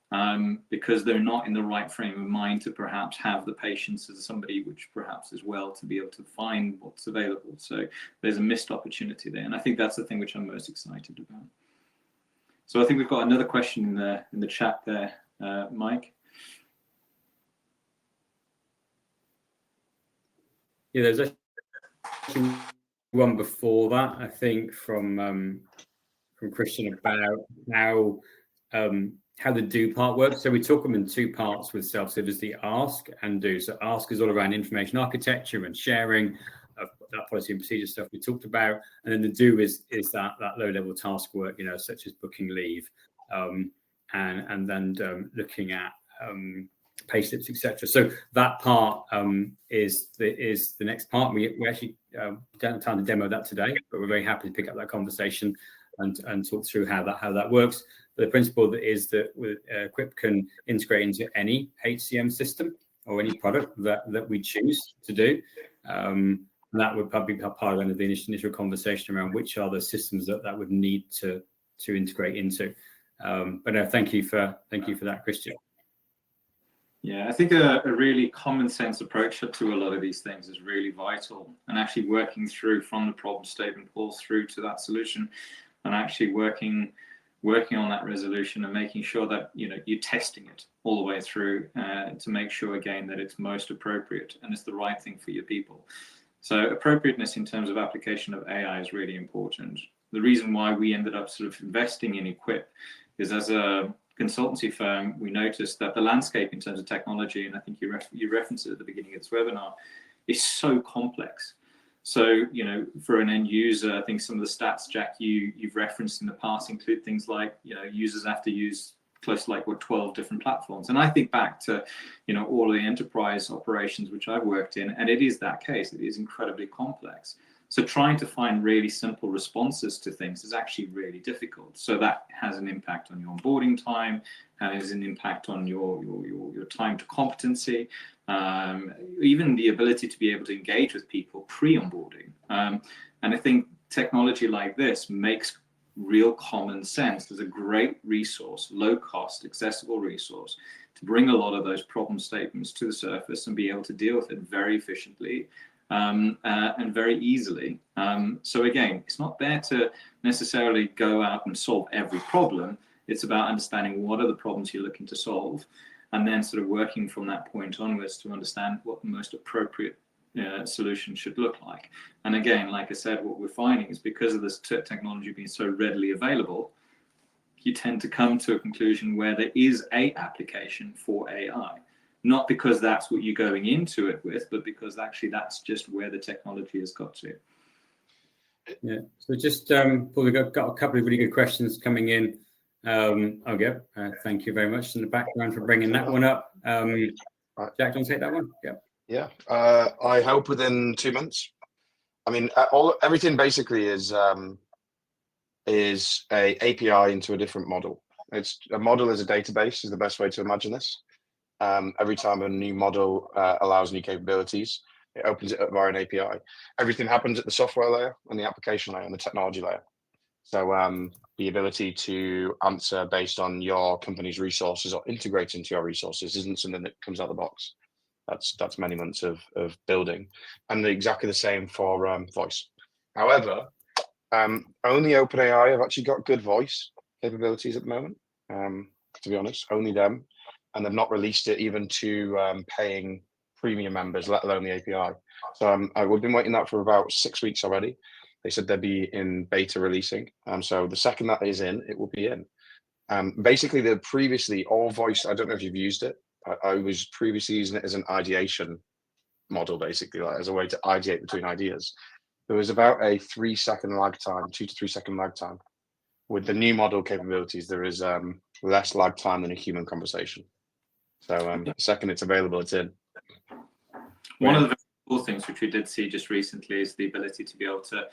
because they're not in the right frame of mind to perhaps have the patience as somebody which perhaps is well to be able to find what's available. So there's a missed opportunity there. And I think that's the thing which I'm most excited about. So I think we've got another question in the chat there, Mike. Yeah, there's actually one before that, I think, from Christian about how the do part works. So we talk them in 2 parts with self-service: the ask and do. So ask is all around information architecture and sharing of that policy and procedure stuff we talked about, and then the do is that low-level task work, such as booking leave, and then looking at pay slips, etc. So that part is the next part. We actually don't have time to demo that today, but we're very happy to pick up that conversation and talk through how that works. But the principle is that Quip can integrate into any HCM system or any product that we choose to do. And that would probably be part of the initial conversation around which are the systems that would need to integrate into. But no, thank you for that, Christian. Yeah, I think a really common sense approach to a lot of these things is really vital, and actually working through from the problem statement all through to that solution, and actually working on that resolution and making sure that you're testing it all the way through to make sure again that it's most appropriate and it's the right thing for your people. So appropriateness in terms of application of AI is really important. The reason why we ended up sort of investing in Equip is, as a consultancy firm, we noticed that the landscape in terms of technology, and I think you referenced it at the beginning of this webinar, is so complex. So, for an end user, I think some of the stats, Jack, you've referenced in the past include things like, users have to use close to 12 different platforms. And I think back to, all of the enterprise operations which I've worked in, and it is that case. It is incredibly complex. So trying to find really simple responses to things is actually really difficult. So that has an impact on your onboarding time, has an impact on your time to competency, even the ability to be able to engage with people pre-onboarding. And I think technology like this makes real common sense. There's a great resource, low cost, accessible resource to bring a lot of those problem statements to the surface and be able to deal with it very efficiently. And very easily. So again, it's not there to necessarily go out and solve every problem. It's about understanding what are the problems you're looking to solve, and then sort of working from that point onwards to understand what the most appropriate solution should look like. And again, like I said, what we're finding is because of this technology being so readily available, you tend to come to a conclusion where there is a application for AI, not because that's what you're going into it with, but because actually that's just where the technology has got to. Yeah. So just Paul, we've got a couple of really good questions coming in. Okay. Thank you very much in the background for bringing that one up. Jack, do you want to take that one? Yeah. Yeah. I hope within 2 months. I mean, everything basically is a API into a different model. It's a model as a database is the best way to imagine this. Every time a new model allows new capabilities, it opens it up via an API. Everything happens at the software layer and the application layer and the technology layer. So the ability to answer based on your company's resources or integrate into your resources isn't something that comes out of the box. That's many months of building, and exactly the same for voice. However, only OpenAI have actually got good voice capabilities at the moment. To be honest, only them, and they've not released it even to paying premium members, let alone the API. So we've been waiting that for about 6 weeks already. They said they'd be in beta releasing. So the second that is in, it will be in. Basically, the previously all voice. I don't know if you've used it. I was previously using it as an ideation model, basically, like as a way to ideate between ideas. There was about a 2 to 3 second lag time. With the new model capabilities, there is less lag time than a human conversation. So the second it's available, it's in. One of the very cool things which we did see just recently is the ability to be able to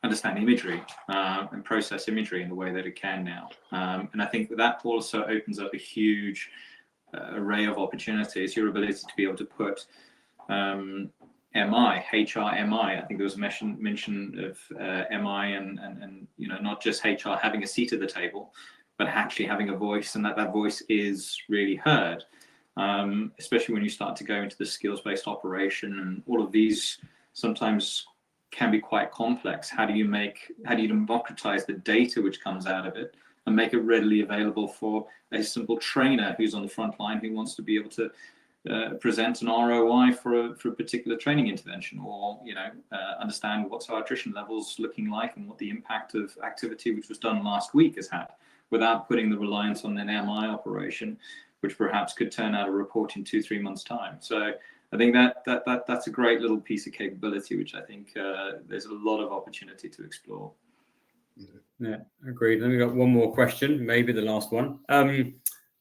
understand imagery and process imagery in the way that it can now. And I think that also opens up a huge array of opportunities. Your ability to be able to put MI, HRMI. I think there was a mention of MI and not just HR having a seat at the table, but actually having a voice, and that voice is really heard. Especially when you start to go into the skills-based operation, and all of these sometimes can be quite complex. How do you democratize the data which comes out of it and make it readily available for a simple trainer who's on the front line who wants to be able to present an ROI for a particular training intervention, or understand what's our attrition levels looking like and what the impact of activity which was done last week has had, without putting the reliance on an MI operation, which perhaps could turn out a report in 2-3 months' time. So I think that's a great little piece of capability, which I think there's a lot of opportunity to explore. Yeah, agreed. Then we've got one more question, maybe the last one.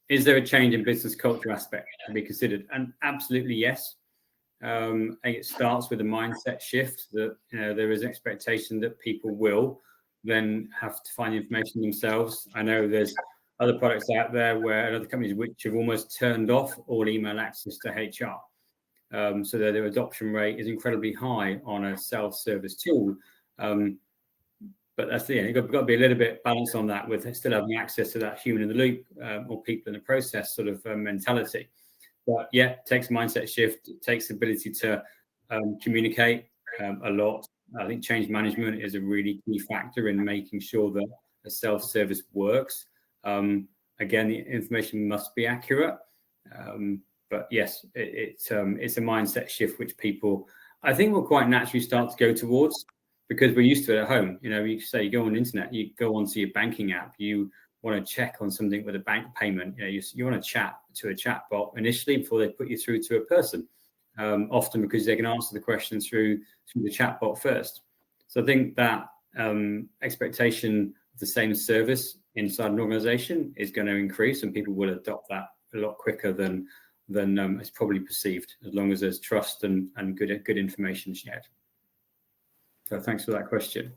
Is there a change in business culture aspect to be considered? And absolutely yes. I think it starts with a mindset shift that there is expectation that people will then have to find information themselves. I know there's other products out there where other companies which have almost turned off all email access to HR. So that their adoption rate is incredibly high on a self-service tool. But that's you've got to be a little bit balanced on that with still having access to that human in the loop or people in the process sort of mentality. But yeah, it takes a mindset shift. It takes the ability to communicate a lot. I think change management is a really key factor in making sure that a self-service works. Again, the information must be accurate. But yes, it's a mindset shift which people, I think, will quite naturally start to go towards, because we're used to it at home. You say you go on the internet, you go onto your banking app, you want to check on something with a bank payment. You want to chat to a chat bot initially before they put you through to a person, often because they can answer the question through the chat bot first. So I think that expectation of the same service inside an organization is going to increase, and people will adopt that a lot quicker than it's probably perceived, as long as there's trust and good information shared. So thanks for that question.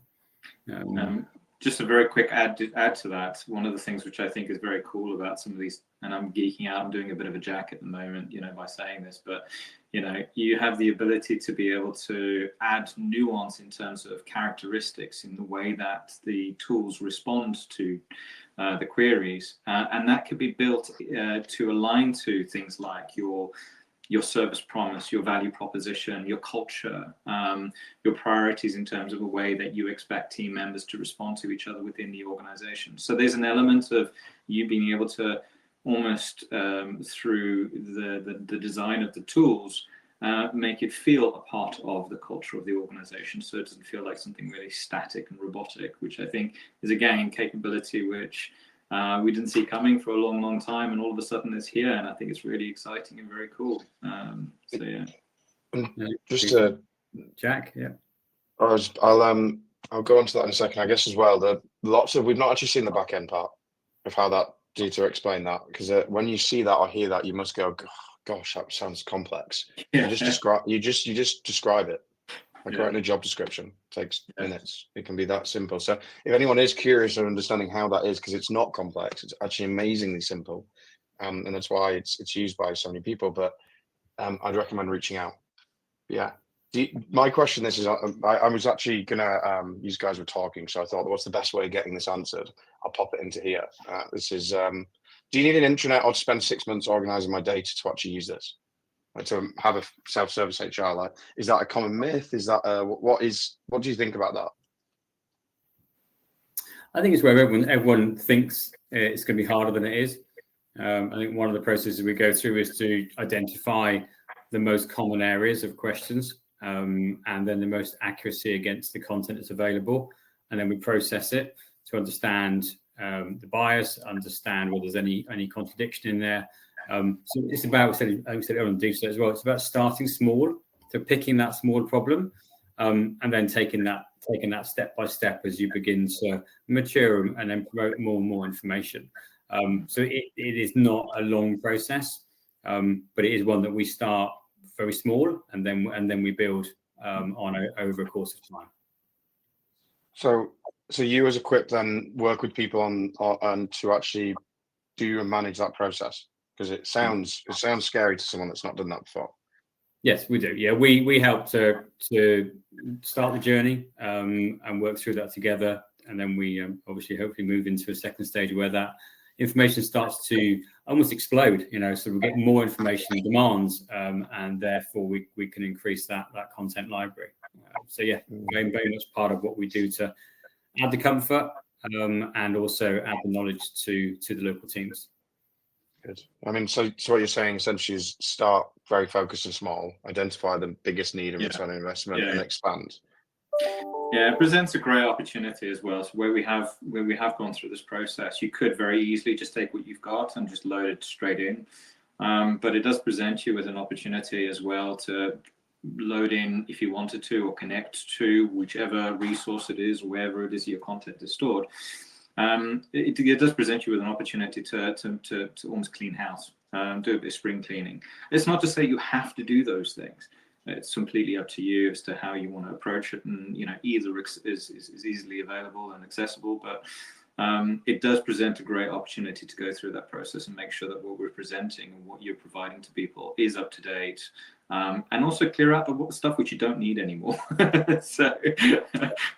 Just a very quick add to that. One of the things which I think is very cool about some of these, and I'm geeking out, I'm doing a bit of a jack at the moment, by saying this, but you have the ability to be able to add nuance in terms of characteristics in the way that the tools respond to the queries, and that could be built to align to things like your service promise, your value proposition, your culture, your priorities in terms of a way that you expect team members to respond to each other within the organization. So there's an element of you being able to almost through the design of the tools, make it feel a part of the culture of the organization, so it doesn't feel like something really static and robotic, which I think is, again, capability which we didn't see coming for a long time, and all of a sudden it's here, and I think it's really exciting and very cool. So yeah. Just to Jack, yeah. I'll go on to that in a second, I guess, as well. We've not actually seen the back end part of how that to explain that, because when you see that or hear that, you must go, gosh, that sounds complex. Yeah. You just describe it. Like Yeah. writing a job description. It takes minutes. It can be that simple. So if anyone is curious or understanding how that is, because it's not complex, it's actually amazingly simple. And that's why it's used by so many people. But I'd recommend reaching out. Yeah. My question is, I was actually gonna, you guys were talking, so I thought, what's the best way of getting this answered? I'll pop it into here. This is, do you need an intranet or to spend 6 months organizing my data to actually use this? Like to have a self-service HR, like, is that a common myth? Is that what do you think about that? I think it's where everyone thinks it's going to be harder than it is. I think one of the processes we go through is to identify the most common areas of questions, and then the most accuracy against the content that's available, and then we process it to understand the bias, understand whether there's any contradiction in there. So it's about, I said on DSO as well, it's about starting small, so picking that small problem, and then taking that step by step as you begin to mature and then promote more and more information. So it is not a long process, but it is one that we start very small and then we build on over a course of time. So you as Equip then work with people on to actually do and manage that process, because it sounds scary to someone that's not done that before. Yes, we do. Yeah, we help to start the journey and work through that together, and then we obviously hopefully move into a second stage where that information starts to almost explode. So we get more information demands, and therefore we can increase that content library. So yeah, very much part of what we do to add the comfort and also add the knowledge to the local teams. Good. I mean, so what you're saying essentially is start very focused and small, identify the biggest need and return on investment, and expand. Yeah, it presents a great opportunity as well. So where we have gone through this process, you could very easily just take what you've got and just load it straight in. But it does present you with an opportunity as well to load in if you wanted to, or connect to whichever resource it is, wherever it is your content is stored. It does present you with an opportunity to almost clean house, do a bit of spring cleaning. It's not to say you have to do those things. It's completely up to you as to how you want to approach it, and either is easily available and accessible. But it does present a great opportunity to go through that process and make sure that what we're presenting and what you're providing to people is up to date, and also clear out the stuff which you don't need anymore. So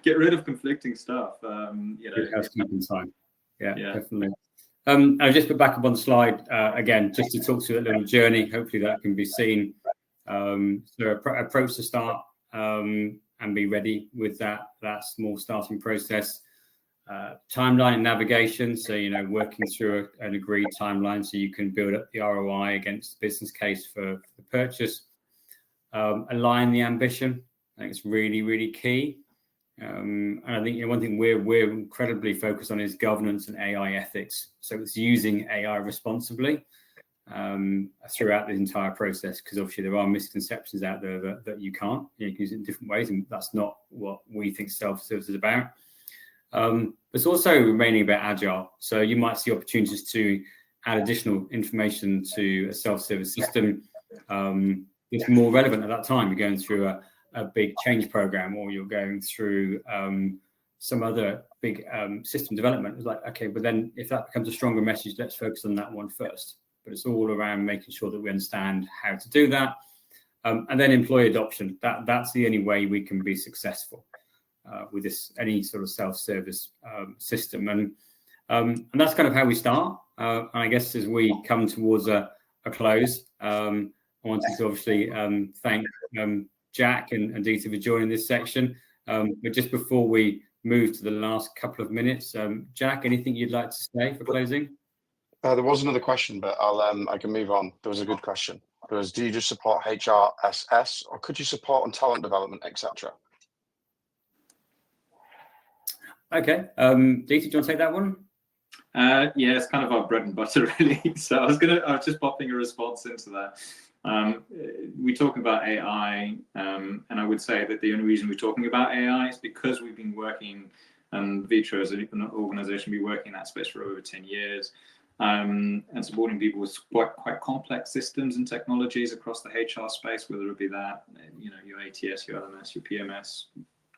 get rid of conflicting stuff. Housekeeping time. Yeah, definitely. I'll just put back up on the slide again, just to talk to a little journey. Hopefully that can be seen. So approach the start and be ready with that small starting process. Timeline and navigation, so working through an agreed timeline so you can build up the ROI against the business case for the purchase. Align the ambition. I think it's really key. And I think one thing we're incredibly focused on is governance and AI ethics. So it's using AI responsibly throughout the entire process, because obviously there are misconceptions out there that you can't. You can use it in different ways, and that's not what we think self-service is about. It's also remaining about agile. So you might see opportunities to add additional information to a self-service system. It's more relevant at that time. You're going through a big change program, or you're going through some other big system development. It's like, okay, but then if that becomes a stronger message, let's focus on that one first. But it's all around making sure that we understand how to do that. And then employee adoption. That's the only way we can be successful with any sort of self-service system. And that's kind of how we start. And I guess as we come towards a close, I wanted to obviously thank Jack and Aditya for joining this section. But just before we move to the last couple of minutes, Jack, anything you'd like to say for closing? There was another question, but I can move on. There was a good question. Because do you just support HRSS, or could you support on talent development, etc.? Okay, DT, do you want to take that one? Yeah, it's kind of our bread and butter, really. So I was just popping a response into that. We talk about AI, and I would say that the only reason we're talking about AI is because we've been working, and Vitra as an organization, been working in that space for over 10 years, and supporting people with quite complex systems and technologies across the HR space, whether it be that, your ATS, your LMS, your PMS,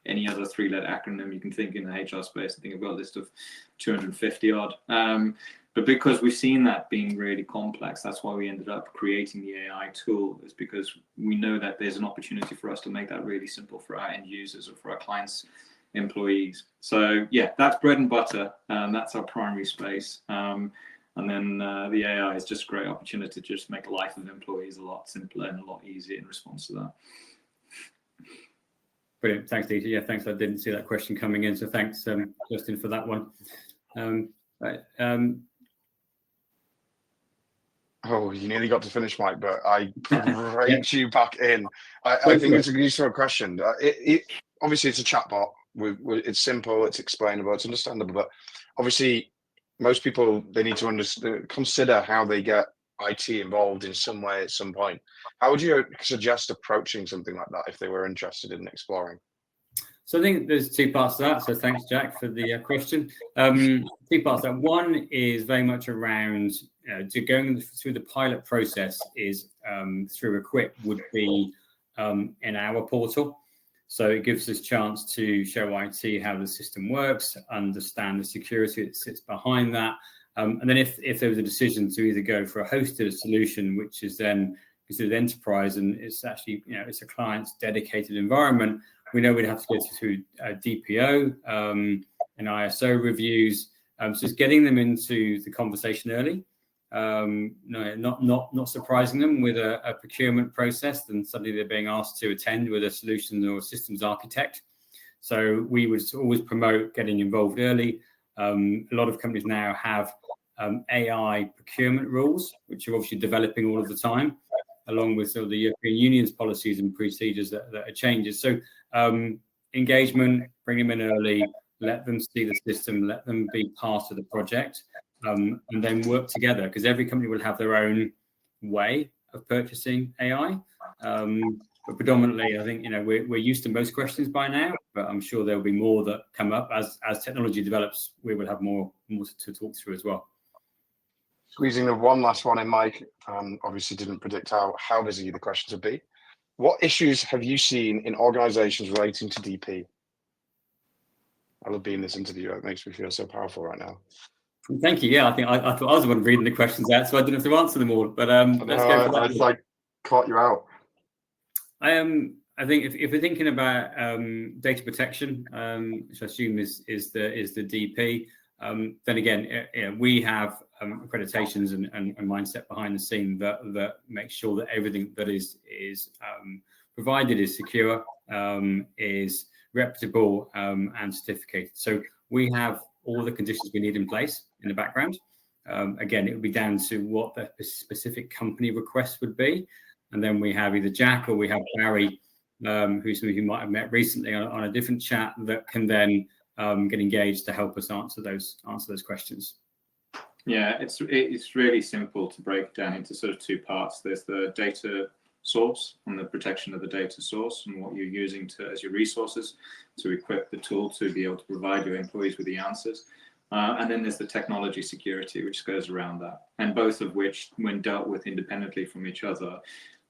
any other three-letter acronym you can think in the HR space. I think I've got a list of 250 odd. But because we've seen that being really complex, that's why we ended up creating the AI tool, is because we know that there's an opportunity for us to make that really simple for our end users or for our clients' employees. So yeah, that's bread and butter. That's our primary space. And then the AI is just a great opportunity to just make the life of employees a lot simpler and a lot easier in response to that. Brilliant. Thanks, Dieter. Yeah, thanks. I didn't see that question coming in, so thanks, Justin, for that one. Oh, you nearly got to finish, Mike, but I raked you back in. I think it's a useful question. Obviously, it's a chatbot. It's simple, it's explainable, it's understandable, but obviously, most people, they need to consider how they get IT involved in some way at some point. How would you suggest approaching something like that if they were interested in exploring? So I think there's two parts to that. So thanks, Jack, for the question. Two parts to that. One is very much around going through the pilot process is through Equip would be in our portal. So it gives us a chance to show IT how the system works, understand the security that sits behind that. And then if there was a decision to either go for a hosted solution, which is then considered enterprise, and it's actually, it's a client's dedicated environment, we know we'd have to go through DPO and ISO reviews. So it's getting them into the conversation early, not surprising them with a procurement process, and suddenly they're being asked to attend with a solution or a systems architect. So we would always promote getting involved early. A lot of companies now have AI procurement rules, which are obviously developing all of the time, along with sort of the European Union's policies and procedures that are changes. So engagement, bring them in early, let them see the system, let them be part of the project, and then work together, because every company will have their own way of purchasing AI. But predominantly, I think, we're used to most questions by now, but I'm sure there'll be more that come up as technology develops. We will have more to talk through as well. Squeezing the one last one in, Mike. Obviously didn't predict how busy the questions would be. What issues have you seen in organizations relating to DP? I love being in this interview. It makes me feel so powerful right now. Thank you. Yeah, I think I thought I was the one reading the questions out, so I didn't have to answer them all. But let's go for that. I caught you out. I think if we're thinking about data protection, which I assume is the DP, then again, we have accreditations and mindset behind the scene that make sure that everything that is provided is secure, is reputable, and certificated. So we have all the conditions we need in place in the background. Again, it would be down to what the specific company request would be. And then we have either Jack or we have Barry, who's somebody who might have met recently on a different chat, that can then get engaged to help us answer those questions. Yeah, it's really simple to break down into sort of two parts. There's the data source and the protection of the data source and what you're using as your resources to equip the tool to be able to provide your employees with the answers. And then there's the technology security, which goes around that. And both of which, when dealt with independently from each other,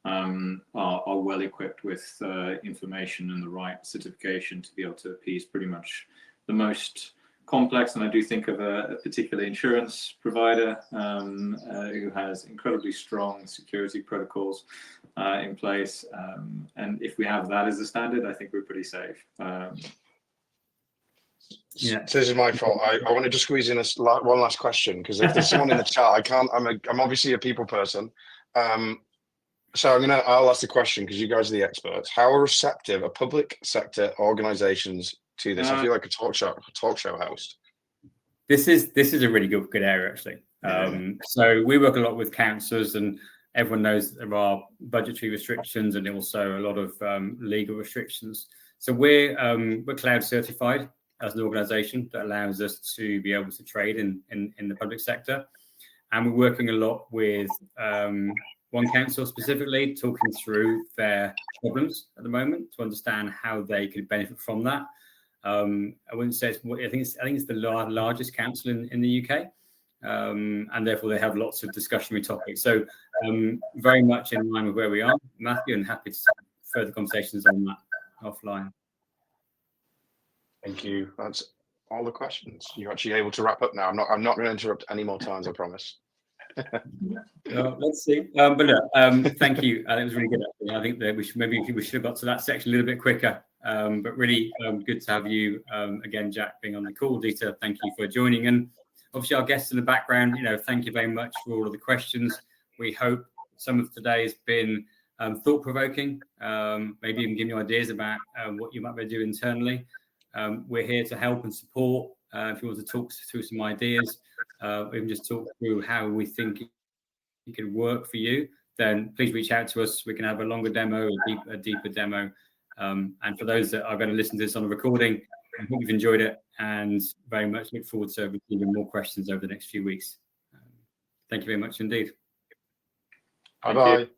are well equipped with information and the right certification to be able to appease pretty much the most complex. And I do think of a particular insurance provider who has incredibly strong security protocols in place. And if we have that as a standard, I think we're pretty safe. Yeah. So this is my fault. I wanted to squeeze in one last question, because if there's someone in the chat, I can't. I'm obviously a people person. So I'll ask the question, because you guys are the experts. How receptive are public sector organizations to this? I feel like a talk show host. This is a really good area, actually. So we work a lot with councils, and everyone knows that there are budgetary restrictions and also a lot of legal restrictions. So we're cloud certified as an organisation that allows us to be able to trade in the public sector, and we're working a lot with one council specifically, talking through their problems at the moment to understand how they could benefit from that. I wouldn't say I think it's the largest council in the UK, and therefore they have lots of discussionary topics. So very much in line with where we are, Matthew, and happy to have further conversations on that offline. Thank you. That's all the questions. You're actually able to wrap up now. I'm not going to interrupt any more times, I promise. Let's see. But look, thank you. It was really good. I think that we should have got to that section a little bit quicker. But really good to have you again, Jack, being on the call. Dita, thank you for joining. And obviously our guests in the background, thank you very much for all of the questions. We hope some of today has been thought-provoking, maybe even giving you ideas about what you might be doing internally. We're here to help and support. If you want to talk through some ideas, we can just talk through how we think it can work for you, then please reach out to us. We can have a longer demo, a deeper demo. And for those that are going to listen to this on a recording, I hope you've enjoyed it and very much look forward to receiving more questions over the next few weeks. Thank you very much indeed. Bye-bye.